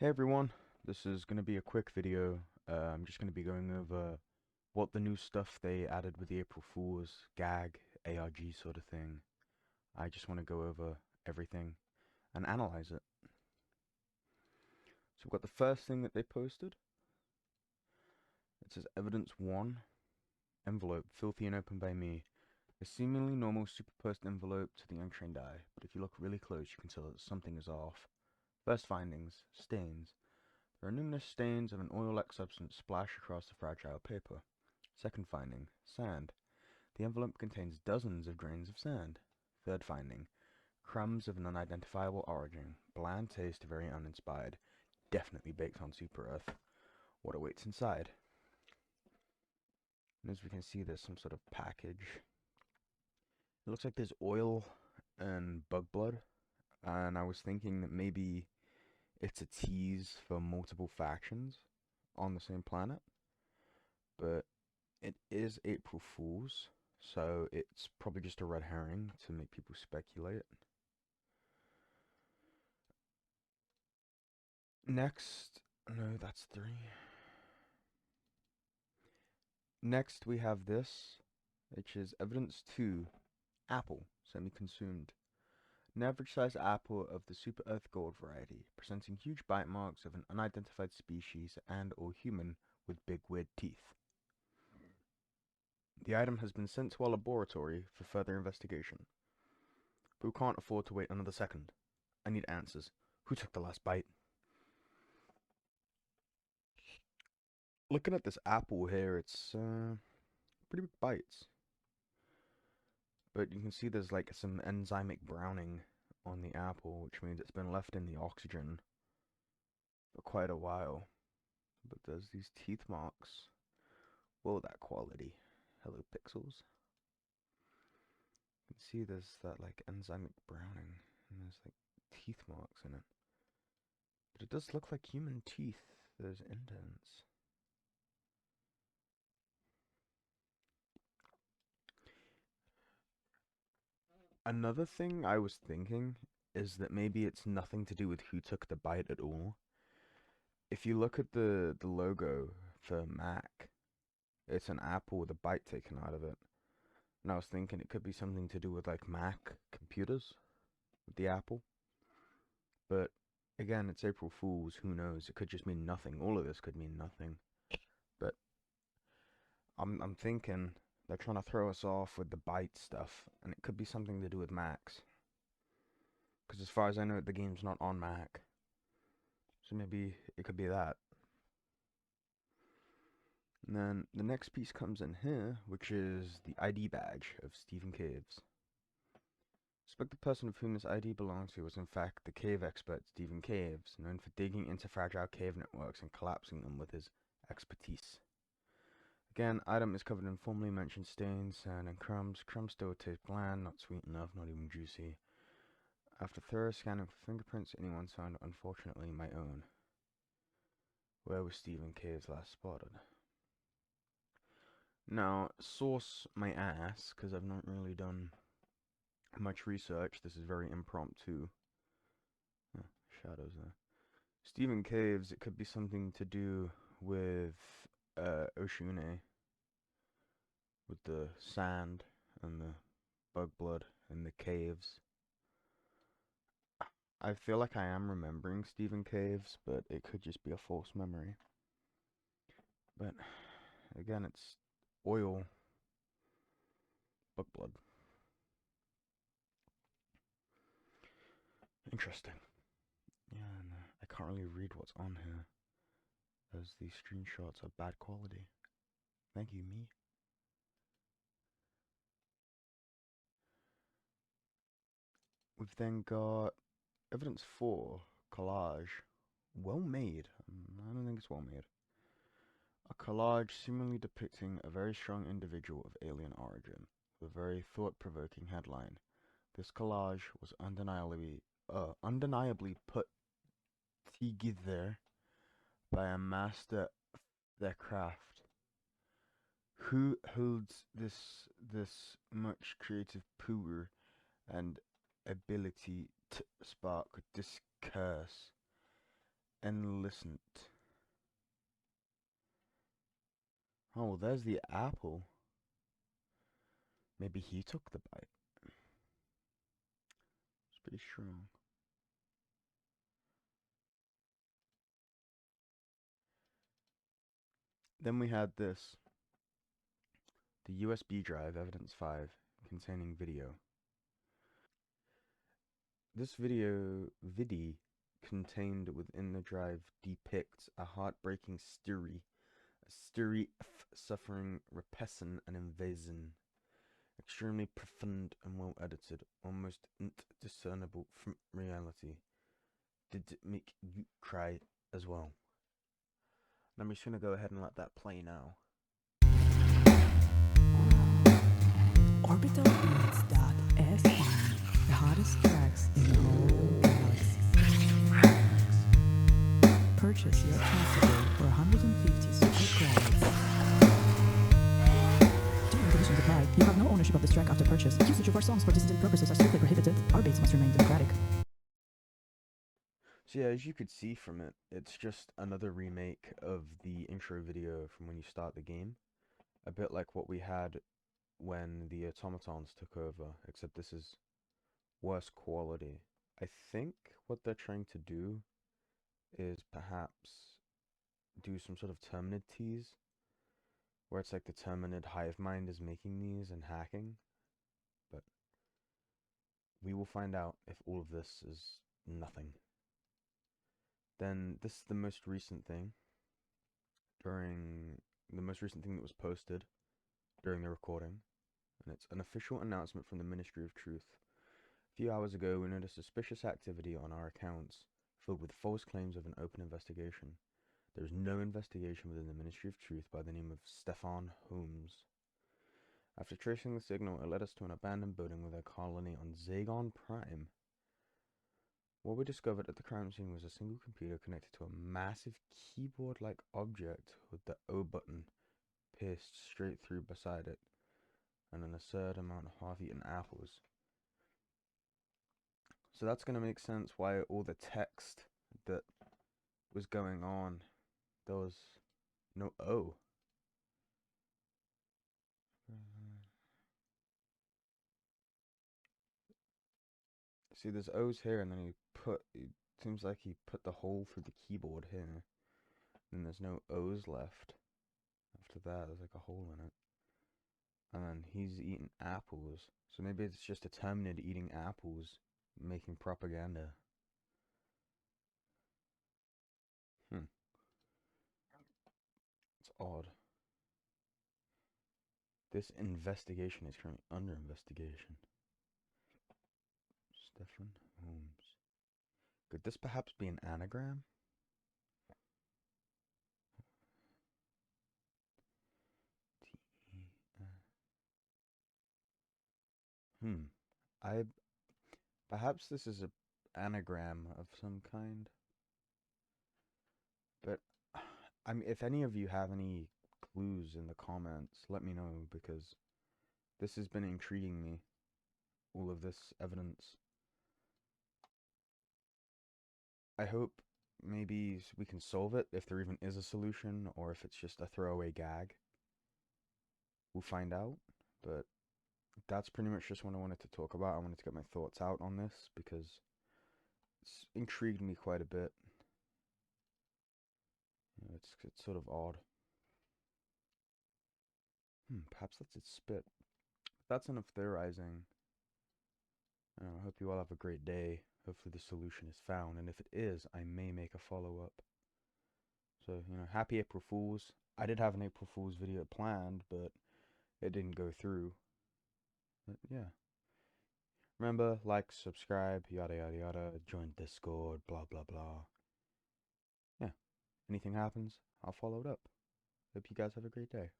Hey everyone, this is going to be a quick video. I'm just going to be going over what the new stuff they added with the April Fool's gag, ARG sort of thing. I just want to go over everything and analyze it. So we've got the first thing that they posted. It says Evidence 1, envelope, filthy and opened by me. A seemingly normal superposed envelope to the untrained eye, but if you look really close you can tell that something is off. First findings, stains. There are numerous stains of an oil-like substance splashed across the fragile paper. Second finding, sand. The envelope contains dozens of grains of sand. Third finding, crumbs of an unidentifiable origin. Bland taste, very uninspired. Definitely baked on Super Earth. What awaits inside? And as we can see, there's some sort of package. It looks like there's oil and bug blood. And I was thinking that maybe it's a tease for multiple factions on the same planet. But it is April Fool's, so it's probably just a red herring to make people speculate. Next, no, that's 3. Next we have this, which is Evidence 2, apple, semi-consumed. An average-sized apple of the Super Earth Gold variety, presenting huge bite marks of an unidentified species and or human with big weird teeth. The item has been sent to our laboratory for further investigation. But we can't afford to wait another second. I need answers. Who took the last bite? Looking at this apple here, it's pretty big bites. But you can see there's like some enzymic browning on the apple, which means it's been left in the oxygen for quite a while. But there's these teeth marks. Whoa, that quality. Hello, pixels. You can see there's that like enzymic browning, and there's like teeth marks in it. But it does look like human teeth. There's indents. Another thing I was thinking is that maybe it's nothing to do with who took the bite at all. If you look at the logo for Mac, it's an apple with a bite taken out of it. And I was thinking it could be something to do with like Mac computers with the apple. But again, it's April Fool's, who knows? It could just mean nothing. All of this could mean nothing. But I'm thinking they're trying to throw us off with the bite stuff, and it could be something to do with Macs. Because as far as I know, the game's not on Mac. So maybe it could be that. And then the next piece comes in here, which is the ID badge of Stephen Caves. Suspected person of whom this ID belongs to was in fact the cave expert Stephen Caves, known for digging into fragile cave networks and collapsing them with his expertise. Again, item is covered in formerly mentioned stains, sand, and crumbs. Crumbs still taste bland, not sweet enough, not even juicy. After thorough scanning for fingerprints, anyone found, unfortunately, my own. Where was Stephen Caves last spotted? Now, source my ass, because I've not really done much research. This is very impromptu. Shadows there. Stephen Caves, it could be something to do with Oshune, with the sand and the bug blood and the caves. I feel like I am remembering Stephen Caves, but it could just be a false memory. But again, it's oil, bug blood. Interesting. Yeah, and I can't really read what's on here, as these screenshots are bad quality. Thank you, me. We've then got Evidence 4, collage. Well made. I don't think it's well made. A collage seemingly depicting a very strong individual of alien origin, with a very thought-provoking headline. This collage was undeniably put together by a master of their craft. Who holds this much creative power and ability to spark discourse and listened. Oh, well, there's the apple. Maybe he took the bite. It's pretty strong. Then we had this. The USB drive, evidence 5, containing video. This vidi contained within the drive depicts a heartbreaking story, a story suffering repression and invasion, extremely profound and well edited, almost indiscernible from reality. Did it make you cry as well? I'm just gonna go ahead and let that play now. Orbitalbeats.fm, the hottest tracks in the whole galaxy. Purchase your track today for 150 super credits. Terms and conditions apply. You have no ownership of this track after purchase. Usage of our songs for dissident purposes are strictly prohibited. Our baits must remain democratic. So yeah, as you could see from it, it's just another remake of the intro video from when you start the game. A bit like what we had when the automatons took over, except this is worse quality. I think what they're trying to do is perhaps do some sort of Terminid tease, where it's like the Terminid hive mind is making these and hacking, but we will find out if all of this is nothing. Then this is the most recent thing that was posted during the recording, and it's an official announcement from the Ministry of Truth. A few hours ago, we noticed suspicious activity on our accounts, filled with false claims of an open investigation. There is no investigation within the Ministry of Truth by the name of Stefan Holmes. After tracing the signal, it led us to an abandoned building with a colony on Zagon Prime. What we discovered at the crime scene was a single computer connected to a massive keyboard-like object with the O button pierced straight through beside it, and an absurd amount of half-eaten apples. So that's going to make sense why all the text that was going on, there was no O. See, there's O's here, and then it seems like he put the hole through the keyboard here. And there's no O's left. After that, there's like a hole in it. And then he's eating apples. So maybe it's just a Terminid eating apples, making propaganda. It's odd. This investigation is currently under investigation. Stefan Holmes. Could this perhaps be an anagram? I perhaps this is a anagram of some kind. But I mean, if any of you have any clues in the comments, let me know, because this has been intriguing me. All of this evidence. I hope maybe we can solve it, if there even is a solution, or if it's just a throwaway gag. We'll find out, but that's pretty much just what I wanted to talk about. I wanted to get my thoughts out on this, because it's intrigued me quite a bit. You know, it's sort of odd. Perhaps that's its spit. That's enough theorizing. I hope you all have a great day. Hopefully the solution is found, and if it is, I may make a follow-up. So, happy April Fools. I did have an April Fool's video planned, but it didn't go through. But yeah. Remember, like, subscribe, yada yada yada, join Discord, blah blah blah. Yeah. Anything happens, I'll follow it up. Hope you guys have a great day.